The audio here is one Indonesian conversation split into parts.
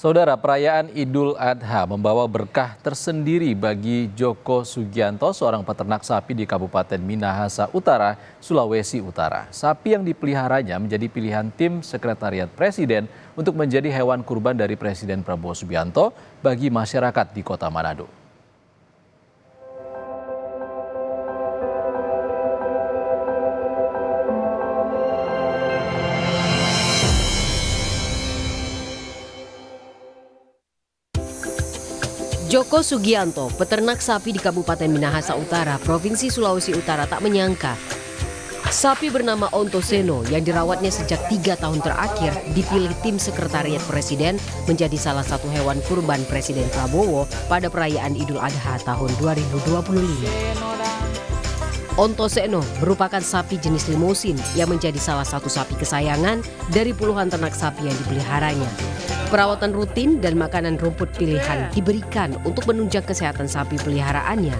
Saudara, perayaan Idul Adha membawa berkah tersendiri bagi Joko Sugianto, seorang peternak sapi di Kabupaten Minahasa Utara, Sulawesi Utara. Sapi yang dipeliharanya menjadi pilihan tim Sekretariat Presiden untuk menjadi hewan kurban dari Presiden Prabowo Subianto bagi masyarakat di Kota Manado. Joko Sugianto, peternak sapi di Kabupaten Minahasa Utara, Provinsi Sulawesi Utara tak menyangka sapi bernama Ontoseno yang dirawatnya sejak 3 tahun terakhir dipilih tim Sekretariat Presiden menjadi salah satu hewan kurban Presiden Prabowo pada perayaan Idul Adha tahun 2025. Ontoseno merupakan sapi jenis limusin yang menjadi salah satu sapi kesayangan dari puluhan ternak sapi yang dipeliharanya. Perawatan rutin dan makanan rumput pilihan diberikan untuk menunjang kesehatan sapi peliharaannya.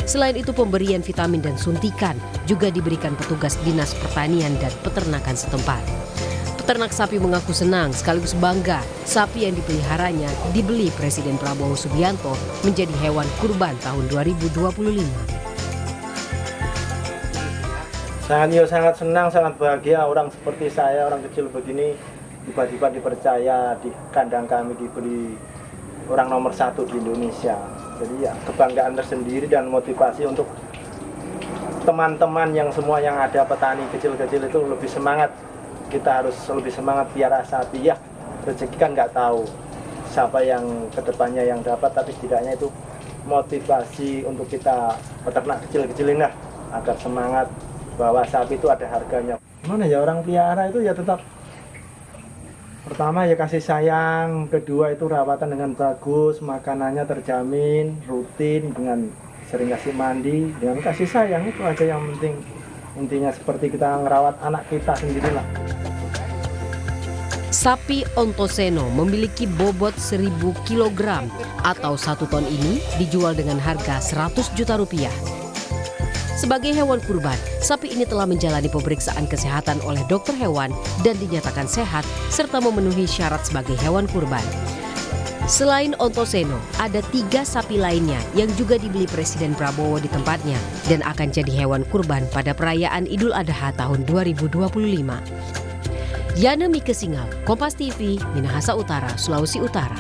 Selain itu, pemberian vitamin dan suntikan juga diberikan petugas Dinas Pertanian dan Peternakan setempat. Peternak sapi mengaku senang sekaligus bangga sapi yang dipeliharanya dibeli Presiden Prabowo Subianto menjadi hewan kurban tahun 2025. Sangat senang, sangat bahagia orang seperti saya, orang kecil begini tiba-tiba dipercaya di kandang kami dibeli orang nomor 1 di Indonesia. Jadi ya kebanggaan tersendiri dan motivasi untuk teman-teman yang semua yang ada petani kecil-kecil itu lebih semangat. Kita harus lebih semangat piara sapi ya. Rezeki kan nggak tahu siapa yang kedepannya yang dapat, tapi setidaknya itu motivasi untuk kita peternak kecil-kecil ini lah, agar semangat bahwa sapi itu ada harganya. Gimana ya, orang piara itu ya tetap pertama ya kasih sayang, kedua itu rawatan dengan bagus, makanannya terjamin, rutin, dengan sering kasih mandi, dengan kasih sayang, itu aja yang penting. Intinya seperti kita ngerawat anak kita sendirilah. Sapi Ontoseno memiliki bobot 1.000 kg atau 1 ton ini dijual dengan harga 100 juta rupiah. Sebagai hewan kurban, sapi ini telah menjalani pemeriksaan kesehatan oleh dokter hewan dan dinyatakan sehat serta memenuhi syarat sebagai hewan kurban. Selain Ontoseno, ada 3 sapi lainnya yang juga dibeli Presiden Prabowo di tempatnya dan akan jadi hewan kurban pada perayaan Idul Adha tahun 2025. Yana Mike Singal, Kompas TV, Minahasa Utara, Sulawesi Utara.